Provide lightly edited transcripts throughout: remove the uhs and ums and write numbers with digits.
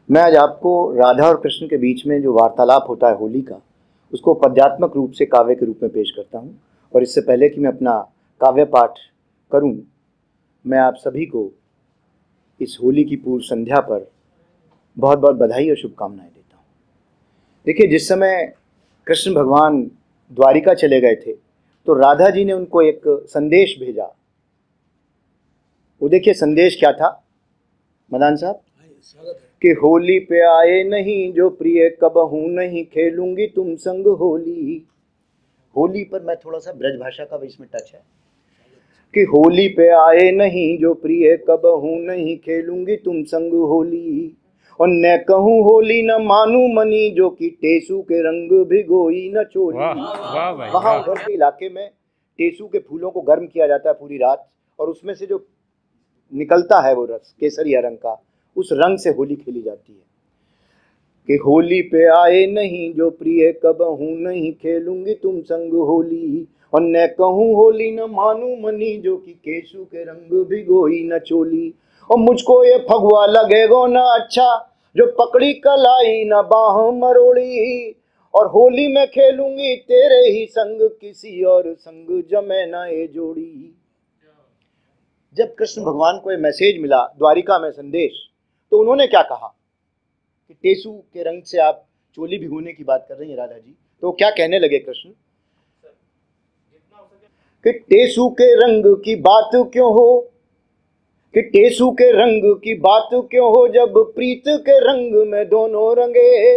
मैं आज आपको राधा और कृष्ण के बीच में जो वार्तालाप होता है होली का, उसको पद्यात्मक रूप से काव्य के रूप में पेश करता हूँ। और इससे पहले कि मैं अपना काव्य पाठ करूँ, मैं आप सभी को इस होली की पूर्व संध्या पर बहुत बहुत बधाई और शुभकामनाएं देता हूँ। देखिए, जिस समय कृष्ण भगवान द्वारिका चले गए थे तो राधा जी ने उनको एक संदेश भेजा। वो देखिए संदेश क्या था मदान साहब, कि होली पे आए नहीं जो प्रिय कबहू नहीं खेलूंगी तुम संग होली। होली पर मैं थोड़ा सा ब्रज भाषा का भी इसमें टच है कि होली पे आए नहीं जो प्रिय कबहू नहीं खेलूंगी तुम संग होली। और न कहूँ होली न मानू मनी जो कि टेसू के रंग भिगोई न चोली। वहां उधर के इलाके में टेसू के फूलों को गर्म किया जाता है पूरी रात, और उसमें से जो निकलता है वो रस केसरिया रंग का, उस रंग से होली खेली जाती है। कि होली पे आए नहीं जो प्रिय कबहू नहीं खेलूंगी तुम संग होली। और न कहूँ होली न मानू मनी जो कि केसू के रंग भिगोई न चोली। और मुझको ये फगुआ लगेगो न अच्छा जो पकड़ी कलाई न बाह मरोड़ी। और होली में खेलूंगी तेरे ही संग किसी और संग जमे न ये जोड़ी। जब कृष्ण भगवान को ये मैसेज मिला द्वारिका में संदेश, तो उन्होंने क्या कहा कि टेसू के रंग से आप चोली भिगोने की बात कर रही हैं राधा जी। तो क्या कहने लगे कृष्ण कि टेसू के रंग की बात क्यों हो, कि टेसू के रंग की बात क्यों हो जब प्रीत के रंग में दोनों रंगे।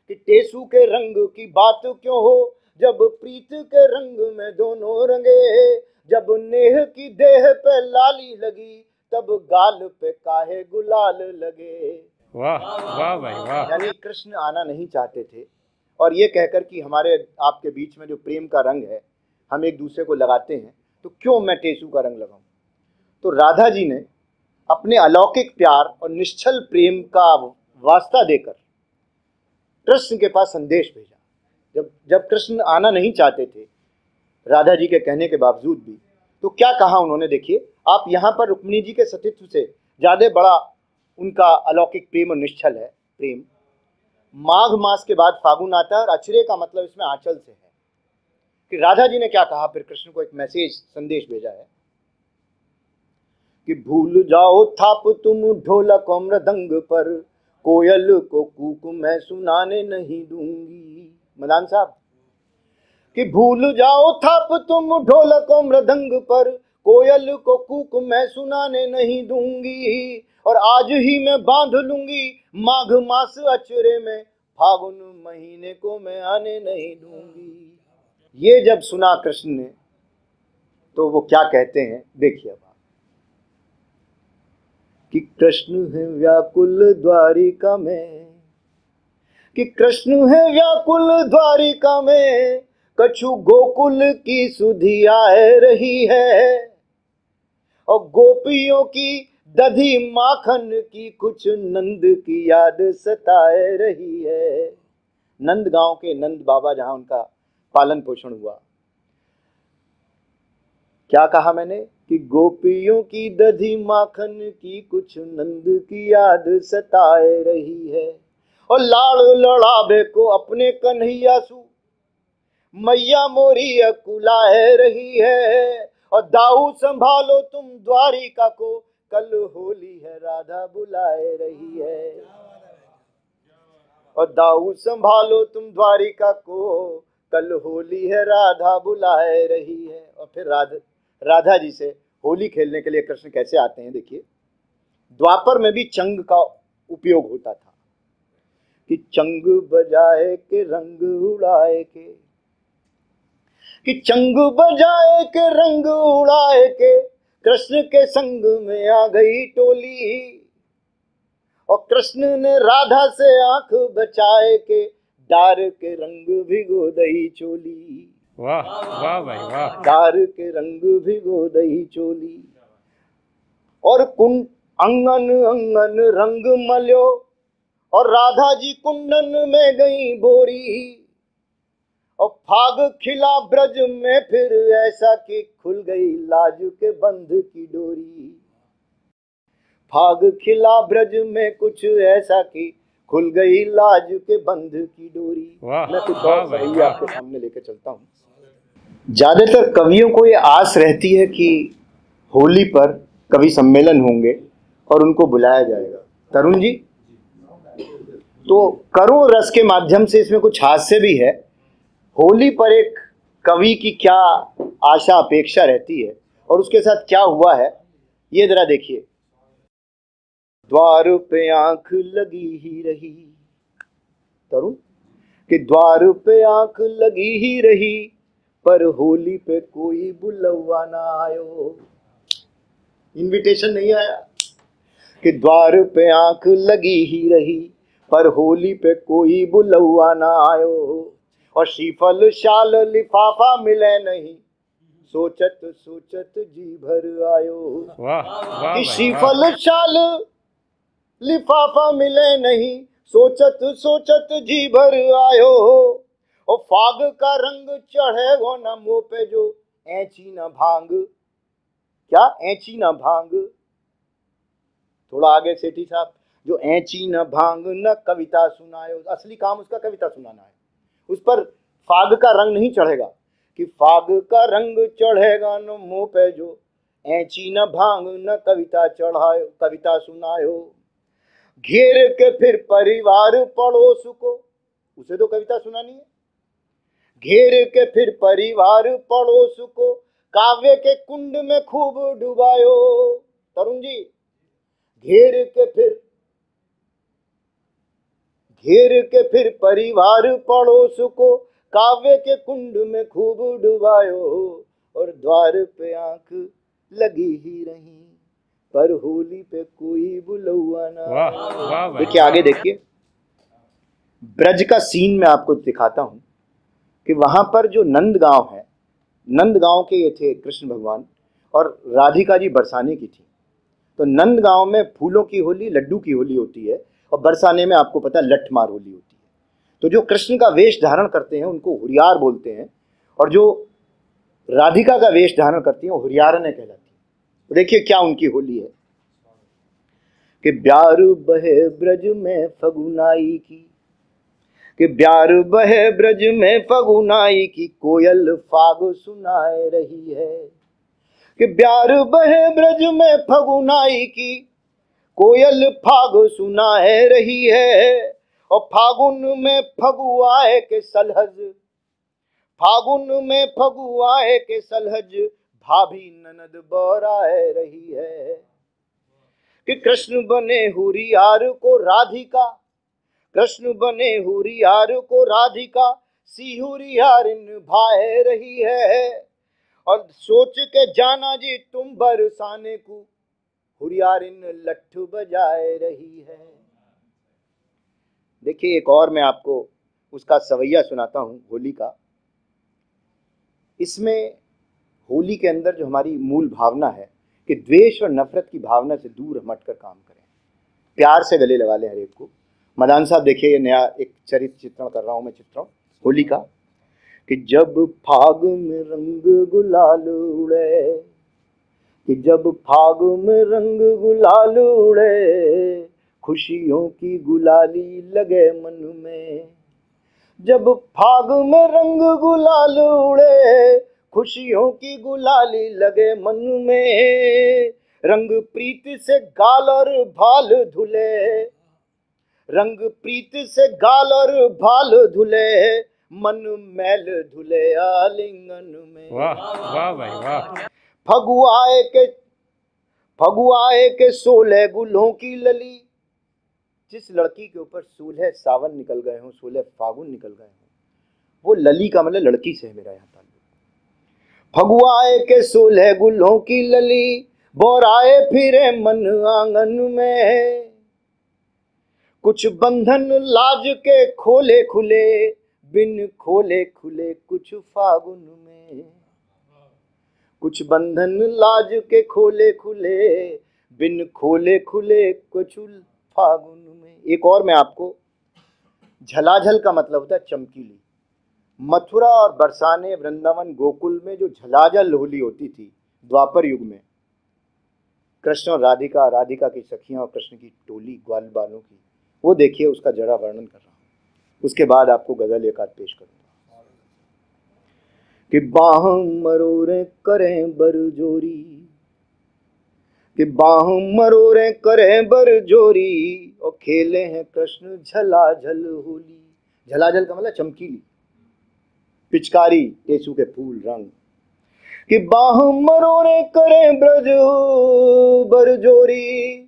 कि टेसू के रंग की बात क्यों हो जब प्रीत के रंग में दोनों रंगे। जब नेह की देह पे लाली लगी तब गाल पे काहे गुलाल लगे। वाह वाह भाई वाह। यानी कृष्ण आना नहीं चाहते थे, और ये कहकर कि हमारे आपके बीच में जो प्रेम का रंग है हम एक दूसरे को लगाते हैं, तो क्यों मैं टेसू का रंग लगाऊं। तो राधा जी ने अपने अलौकिक प्यार और निश्चल प्रेम का वास्ता देकर कृष्ण के पास संदेश भेजा। जब कृष्ण आना नहीं चाहते थे राधा जी के कहने के बावजूद भी, तो क्या कहा उन्होंने, देखिए आप यहाँ पर रुक्मिणी जी के सतीत्व से ज्यादा बड़ा उनका अलौकिक प्रेम और निश्चल है प्रेम। माघ मास के बाद फागुन आता है, और अचरे का मतलब इसमें आंचल से है। कि राधा जी ने क्या कहा, फिर कृष्ण को एक मैसेज संदेश भेजा है कि भूल जाओ थाप तुम ढोलक और मृदंग पर, कोयल को कूक मैं सुनाने नहीं दूंगी। मदान साहब, कि भूल जाओ थाप तुम ढोलक और मृदंग पर, कोयल को कूक मैं सुनाने नहीं दूंगी। और आज ही मैं बांध लूंगी माघ मास अचरे में, फागुन महीने को मैं आने नहीं दूंगी। ये जब सुना कृष्ण ने तो वो क्या कहते हैं, देखिए अब कि कृष्ण है व्याकुल द्वारिका में, कि कृष्ण है व्याकुल द्वारिका में, कछु गोकुल की सुधि आए रही है। और गोपियों की दधी माखन की कुछ नंद की याद सताए रही है। नंद गांव के नंद बाबा जहां उनका पालन पोषण हुआ। क्या कहा मैंने कि गोपियों की दधी माखन की कुछ नंद की याद सताए रही है। और लाड़ लड़ाबे को अपने कन्हैया सु मैया मोरी अकुलाए रही है। और दाऊ संभालो तुम द्वारिका को, कल होली है राधा बुलाए रही है। और दाऊ संभालो तुम द्वारिका को, कल होली है राधा बुलाए रही है। और फिर राधा जी से होली खेलने के लिए कृष्ण कैसे आते हैं, देखिए द्वापर में भी चंग का उपयोग होता था कि चंग बजाए के रंग उड़ाए के, कि चंग बजाए के रंग उड़ाए के, कृष्ण के संग में आ गई टोली। और कृष्ण ने राधा से आंख बचाए के, डार के रंग भिगो दई चोली। वाह वाह भाई वाह। डार के रंग भिगो दई चोली। और कुंड अंगन अंगन रंग मल्यो, और राधा जी कुंडन में गई बोरी। और फाग खिला ब्रज में फिर ऐसा कि खुल गई लाज के बंध की डोरी। फाग खिला ब्रज में कुछ ऐसा कि खुल गई लाज के बंध की डोरी। वाह, मैं कुछ वाह और भाई, सही वाह। आपके सामने लेकर चलता हूँ। ज्यादातर कवियों को ये आस रहती है कि होली पर कवि सम्मेलन होंगे और उनको बुलाया जाएगा। तरुण जी, तो करुण रस के माध्यम से इसमें कुछ हास्य भी है। होली पर एक कवि की क्या आशा अपेक्षा रहती है और उसके साथ क्या हुआ है, ये जरा देखिए। द्वार पे आंख लगी ही रही, तरुण कि द्वार पे आंख लगी ही रही, पर होली पे कोई बुलवा ना आयो। इनविटेशन नहीं आया कि द्वार पे आंख लगी ही रही, पर होली पे कोई बुलवा ना आयो। और श्रीफल शाल लिफाफा मिले नहीं, सोचत सोचत जी भर आयो। वाह, वाह कि भाई, श्रीफल वाह। शाल लिफाफा मिले नहीं, सोचत सोचत जी भर आयो। और फाग का रंग चढ़े वो न मुंह पे, जो ऐची न भांग। क्या ऐची न भांग? थोड़ा आगे सेठी साहब, जो ऐची न भांग न कविता सुनायो। असली काम उसका कविता सुनाना है, उस पर फाग का रंग नहीं चढ़ेगा। कि फाग का रंग चढ़ेगा न मुंह पे, जो ऐची न भांग न कविता चढ़ायो, कविता सुनायो। घेर के फिर परिवार पड़ोस को, उसे तो कविता सुनानी है। घेर के फिर परिवार पड़ोस को, काव्य के कुंड में खूब डुबायो। तरुण जी, घेर के फिर परिवार पड़ोस को, काव्य के कुंड में खूब डुबायो। और द्वार पे आंख लगी ही रही, पर होली पे कोई बुलवा ना। वाह, वाह भाई, देखिए आगे देखिए, ब्रज का सीन मैं आपको दिखाता हूं कि वहां पर जो नंदगांव है, नंदगांव के ये थे कृष्ण भगवान और राधिका जी बरसाने की थी। तो नंदगांव में फूलों की होली, लड्डू की होली होती है, और बरसाने में आपको पता है लठमार होली होती है। तो जो कृष्ण का वेश धारण करते हैं उनको हुरियार बोलते हैं, और जो राधिका का वेश धारण करती हैं वो हुरियारने कहलाती है। तो देखिए क्या उनकी होली है कि ब्यार बहे ब्रज में फगुनाई की, कि ब्यार बहे ब्रज में फगुनाई की, कोयल फाग सुनाए रही है। कि ब्यार बहे ब्रज में फगुनाई की, कोयल फाग सुनाए रही है। और फागुन में फगुआए के सलहज, फागुन में फगुआए के सलहज, भाभी ननद बौराए रही है। कि कृष्ण बने हुरियार को राधिका, कृष्ण बने हुरियार को राधिका, सी हुरियारिन भाए रही है। और सोच के जाना जी तुम बरसाने को, हुरियारिन लठ बजाए रही है। देखिए एक और मैं आपको उसका सवैया सुनाता हूं होली का। इसमें होली के अंदर जो हमारी मूल भावना है कि द्वेष और नफरत की भावना से दूर हम हटकर काम करें, प्यार से गले लगा लें हर एक को। मदान साहब देखिए, ये नया एक चरित्र चित्रण कर रहा हूं मैं, चित्रण होली का। कि जब फाग में रंग गुलाल उड़े, कि जब फाग में रंग गुलाल उड़े, खुशियों की गुलाली लगे मन में। जब फाग में रंग गुलाल उड़े, खुशियों की गुलाली लगे मन में। रंग प्रीत से गाल और भाल धुले, रंग प्रीत से गाल और भाल धुले, मन मैल धुले आलिंगन में। वाह, वाह भाई, वाह। फगुआए के 16 गुलों की लली, जिस लड़की के ऊपर 16 सावन निकल गए हों, 16 फागुन निकल गए हों, वो लली का मतलब लड़की से है मेरा यहाँ ताल्लुक। फगुआए के 16 गुलों की लली, बोराए फिरे मन आंगन में। कुछ बंधन लाज के खोले खुले, बिन खोले खुले कुछ फागुन में। कुछ बंधन लाज के खोले खुले, बिन खोले खुले कुछ फागुन में। एक और मैं आपको, झलाझल का मतलब होता है चमकीली। मथुरा और बरसाने, वृंदावन, गोकुल में जो झलाझल होली होती थी द्वापर युग में, कृष्ण और राधिका, राधिका की सखियां और कृष्ण की टोली ग्वाल बालों की, वो देखिए, उसका जरा वर्णन कर रहा हूँ। उसके बाद आपको गजल एक आध पेश करूंगा कि बाह मरोरे करें बरजोरी, कि बाह मरोरे करें बरजोरी, और खेले हैं कृष्ण झलाझल होली। झलाझल का मतलब चमकीली, पिचकारी टेसू के फूल रंग, कि बाह मरोरे करें ब्रज बरजोरी,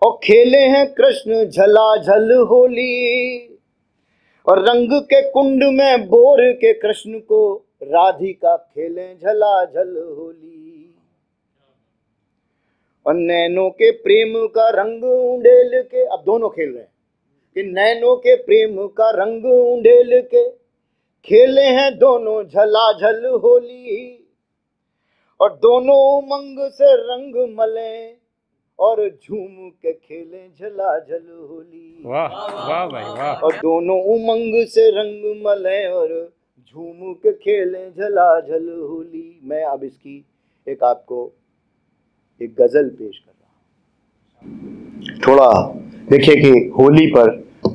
और खेले हैं कृष्ण झलाझल होली। और रंग के कुंड में बोर के कृष्ण को राधिका खेले झलाझल होली। और नैनों के प्रेम का रंग उंडेल के, अब दोनों खेल रहे हैं, कि नैनों के प्रेम का रंग उंडेल के खेले हैं दोनों झलाझल होली। और दोनों उमंग से रंग मले और झूम के खेले झलाझल होली। वाह वाह भाई वाह। और दोनों उमंग से रंग मले और झूम के खेले झलाझल होली। मैं अब इसकी एक आपको एक गजल पेश कर रहा हूँ। थोड़ा देखिए कि होली पर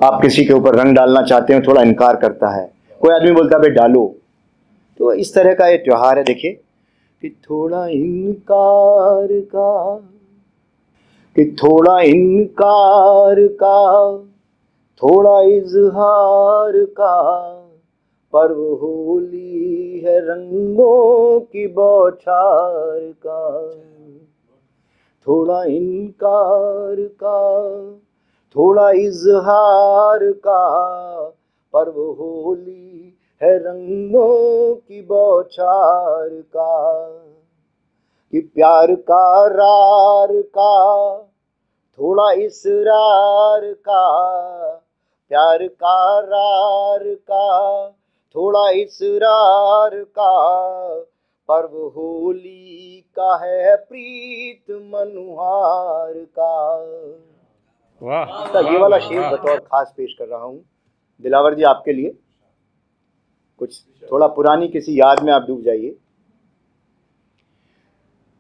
आप किसी के ऊपर रंग डालना चाहते हो, थोड़ा इनकार करता है, कोई आदमी बोलता है भाई डालो, तो इस तरह का ये त्योहार है। देखिए कि थोड़ा इनकार का, कि थोड़ा इनकार का, थोड़ा इजहार का, पर्व होली है रंगों की बौछार का। थोड़ा इनकार का, थोड़ा इजहार का, पर्व होली है रंगों की बौछार का। कि प्यार का रार का, थोड़ा इसरार का, प्यार का रार का, थोड़ा इसरार का, पर्व होली का है प्रीत मनुहार का। वाह इसका ये वाह वाला भाई शेर वाह। बतौर खास पेश कर रहा हूँ दिलावर जी आपके लिए। कुछ थोड़ा पुरानी किसी याद में आप डूब जाइए।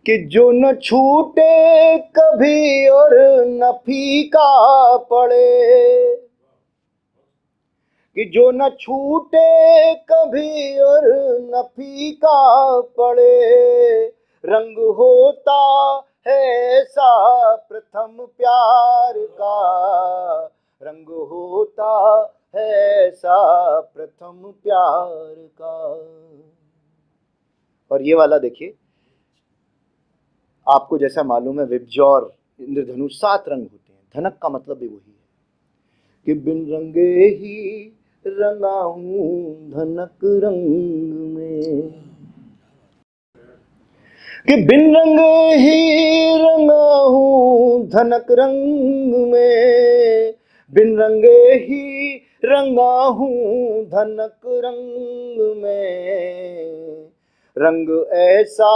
कि जो न छूटे कभी और न फीका पड़े, कि जो न छूटे कभी और न फीका पड़े, रंग होता है ऐसा प्रथम प्यार का, रंग होता है ऐसा प्रथम प्यार का। और ये वाला देखिए, आपको जैसा मालूम है विबजौर इंद्रधनुष 7 रंग होते हैं, धनक का मतलब भी वही है कि बिन रंगे ही रंगा हूं धनक रंग में, कि बिन रंगे ही रंगा हूं धनक रंग में, बिन रंगे ही रंगा हूं धनक रंग में। रंग ऐसा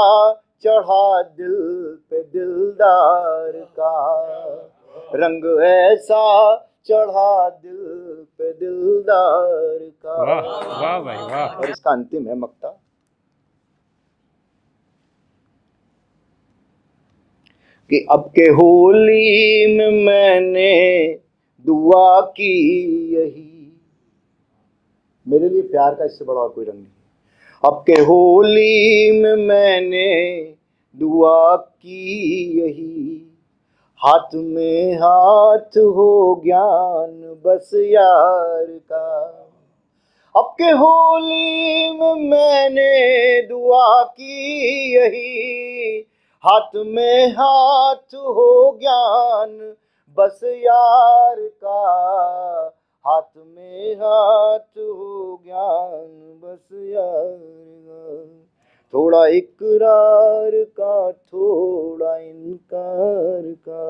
चढ़ा दिल पे दिलदार का, रंग ऐसा चढ़ा दिल पे दिलदार का। वाह वाह भाई वाह। और इसका अंतिम है मक्ता कि अब के होली में मैंने दुआ की यही, मेरे लिए प्यार का इससे बड़ा और कोई रंग नहीं। अब के होली में मैंने दुआ की यही, हाथ में हाथ हो ज्ञान बस यार का। अब के होली में मैंने दुआ की यही, हाथ में हाथ हो ज्ञान बस यार का, हाथ में हाथ हो ज्ञान बस यार का। थोड़ा इकरार का, थोड़ा इनकार का।